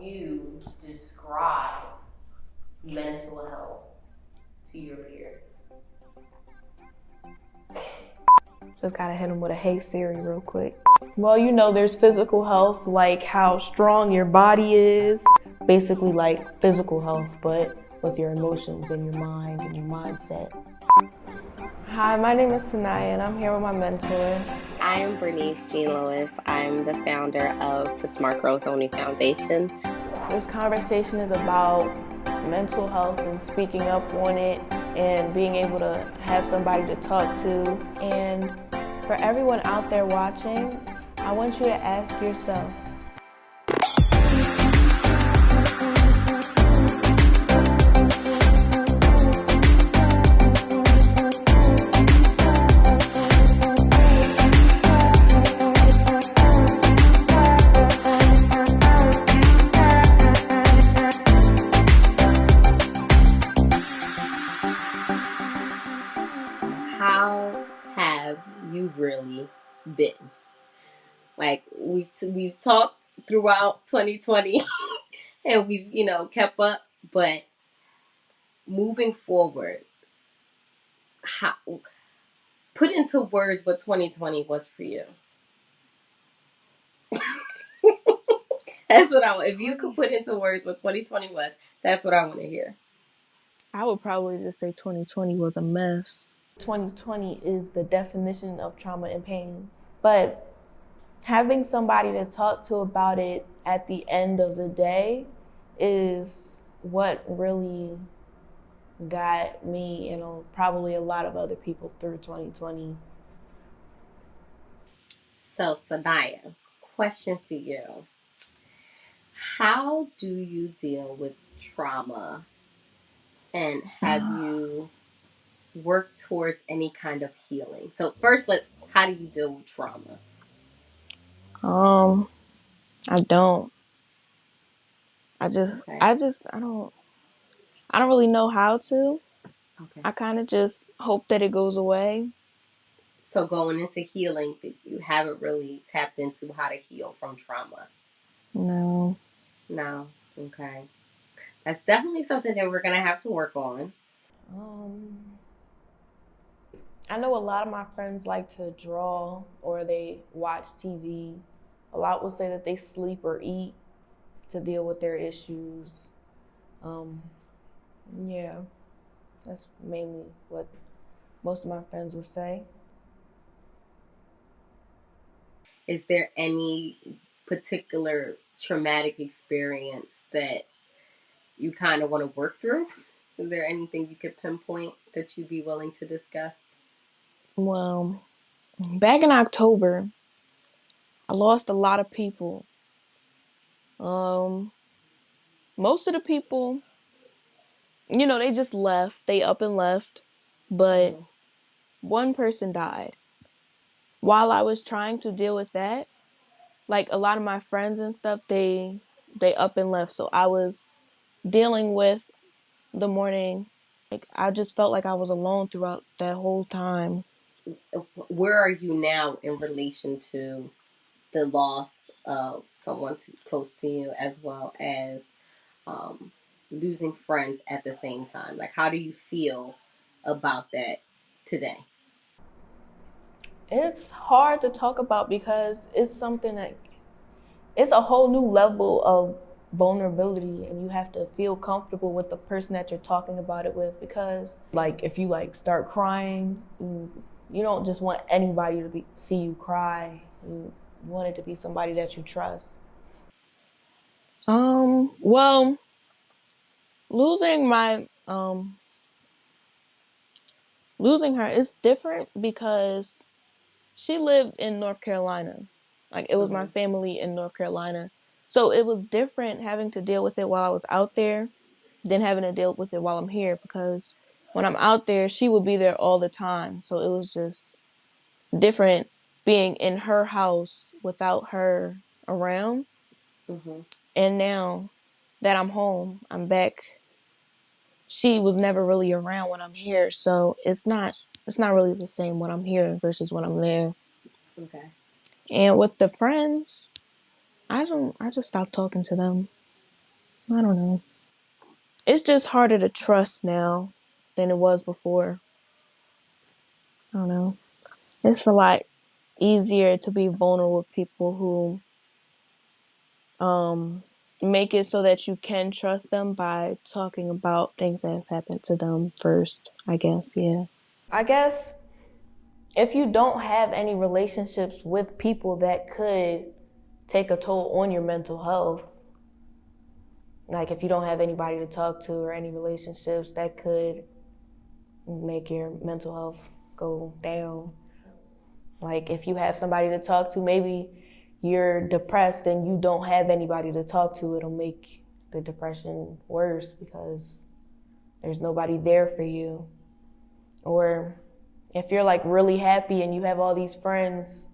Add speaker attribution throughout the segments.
Speaker 1: you describe mental health to your peers?
Speaker 2: Just gotta hit them with a "Hey Siri" real quick. Well, there's physical health, like how strong your body is. Basically like physical health, but with your emotions and your mind and your mindset. Hi, my name is Sanaya, and I'm here with my mentor.
Speaker 3: I am Bernice Jean Lewis. I'm the founder of the Smart Girls Only Foundation.
Speaker 2: This conversation is about mental health and speaking up on it and being able to have somebody to talk to. And for everyone out there watching, I want you to ask yourself,
Speaker 3: how have you really been? Like we've talked throughout 2020 and we've, kept up, but moving forward, how put into words what 2020 was for you. That's what I want. If you could put into words what 2020 was, that's what I want to hear.
Speaker 2: I would probably just say 2020 was a mess. 2020 is the definition of trauma and pain. But having somebody to talk to about it at the end of the day is what really got me and probably a lot of other people through 2020.
Speaker 3: So, Sanaya, question for you. How do you deal with trauma? And have you worked towards any kind of healing? So first, how do you deal with trauma?
Speaker 2: I don't. I don't really know how to.
Speaker 3: Okay.
Speaker 2: I kind of just hope that it goes away.
Speaker 3: So going into healing, you haven't really tapped into how to heal from trauma?
Speaker 2: No.
Speaker 3: No. Okay. That's definitely something that we're going to have to work on.
Speaker 2: I know a lot of my friends like to draw or they watch TV. A lot will say that they sleep or eat to deal with their issues. Yeah, that's mainly what most of my friends would say.
Speaker 3: Is there any particular traumatic experience that you kind of want to work through? Is there anything you could pinpoint that you'd be willing to discuss?
Speaker 2: Well, back in October, I lost a lot of people. Most of the people, they just left. They up and left. But one person died. While I was trying to deal with that, like a lot of my friends and stuff, they up and left. So I was dealing with the morning. Like I just felt like I was alone throughout that whole time.
Speaker 3: Where are you now in relation to the loss of someone close to you, as well as losing friends at the same time? Like, how do you feel about that today?
Speaker 2: It's hard to talk about because it's something that it's a whole new level of vulnerability, and you have to feel comfortable with the person that you're talking about it with, because like if you start crying, you don't just want anybody to see you cry. You want it to be somebody that you trust. Well, losing her is different because she lived in North Carolina. Like it was my family in North Carolina. So it was different having to deal with it while I was out there than having to deal with it while I'm here, because when I'm out there, she would be there all the time. So it was just different being in her house without her around.
Speaker 3: Mm-hmm.
Speaker 2: And now that I'm home, I'm back. She was never really around when I'm here. So it's not really the same when I'm here versus when I'm there.
Speaker 3: Okay.
Speaker 2: And with the friends, I just stopped talking to them. I don't know. It's just harder to trust now than it was before. I don't know. It's a lot easier to be vulnerable with people who make it so that you can trust them by talking about things that have happened to them first, I guess, yeah. I guess if you don't have any relationships with people that could take a toll on your mental health, like if you don't have anybody to talk to or any relationships that could make your mental health go down. Like if you have somebody to talk to, maybe you're depressed and you don't have anybody to talk to, it'll make the depression worse because there's nobody there for you. Or if you're like really happy and you have all these friends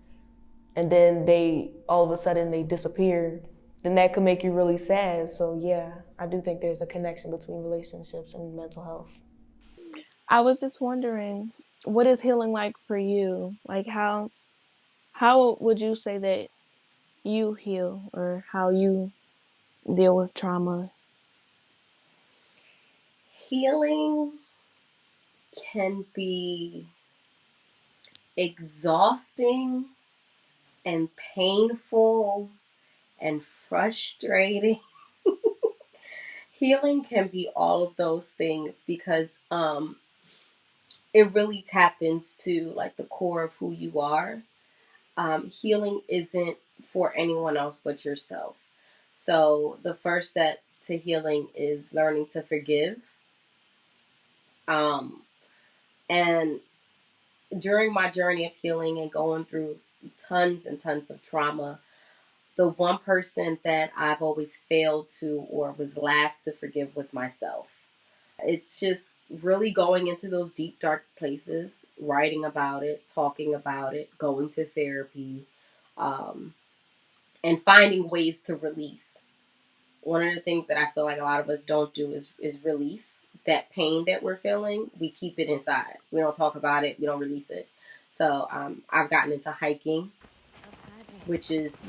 Speaker 2: and then they all of a sudden they disappear, then that could make you really sad. So yeah, I do think there's a connection between relationships and mental health. I was just wondering, what is healing like for you? Like how would you say that you heal or how you deal with trauma?
Speaker 3: Healing can be exhausting and painful and frustrating. Healing can be all of those things because it really taps into like the core of who you are. Healing isn't for anyone else but yourself. So the first step to healing is learning to forgive. Um, and during my journey of healing and going through tons and tons of trauma, the one person that I've always failed to or was last to forgive was myself. It's just really going into those deep, dark places, writing about it, talking about it, going to therapy, um, and finding ways to release. One of the things that I feel like a lot of us don't do is release that pain that we're feeling. We keep it inside. We don't talk about it. We don't release it. So I've gotten into hiking, which is,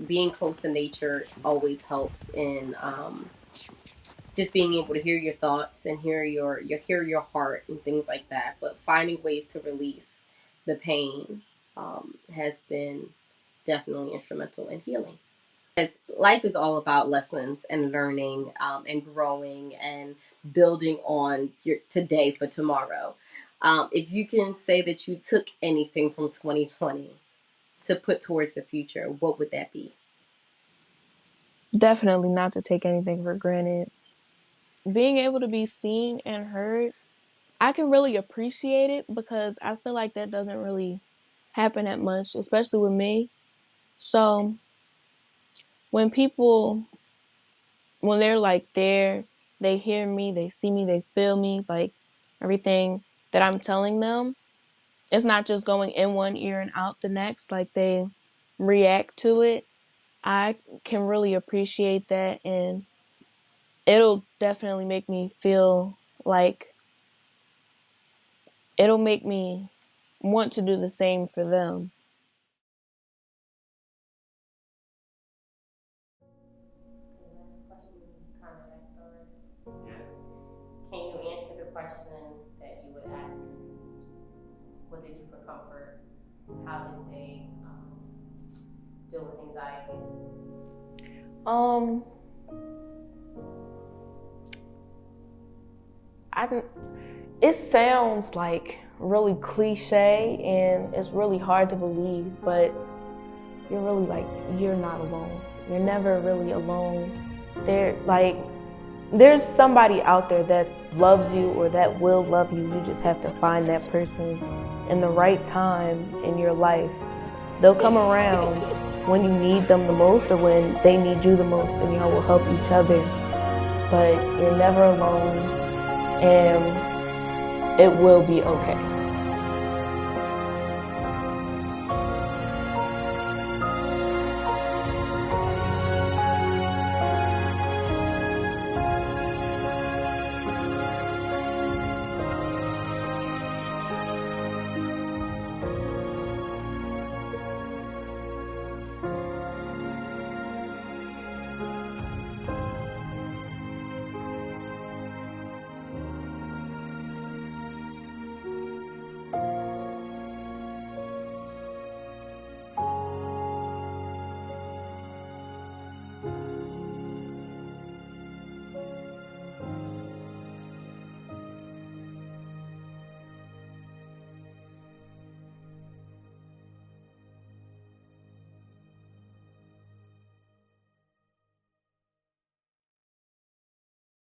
Speaker 3: being close to nature always helps in just being able to hear your thoughts and hear your heart and things like that. But finding ways to release the pain has been definitely instrumental in healing. Because life is all about lessons and learning and growing and building on your today for tomorrow. If you can say that you took anything from 2020 to put towards the future, what would that be?
Speaker 2: Definitely not to take anything for granted. Being able to be seen and heard, I can really appreciate it because I feel like that doesn't really happen that much, especially with me. So when people, when they're like there, they hear me, they see me, they feel me, like everything that I'm telling them, it's not just going in one ear and out the next, like they react to it. I can really appreciate that, and it'll definitely make me feel like it'll make me want to do the same for them.
Speaker 1: Can you answer the question that you would ask? What they do for comfort? How did they deal with anxiety?
Speaker 2: It sounds like really cliche and it's really hard to believe, but you're really like, you're not alone. You're never really alone. There's somebody out there that loves you or that will love you. You just have to find that person in the right time in your life. They'll come around when you need them the most or when they need you the most, and y'all will help each other. But you're never alone, and it will be okay.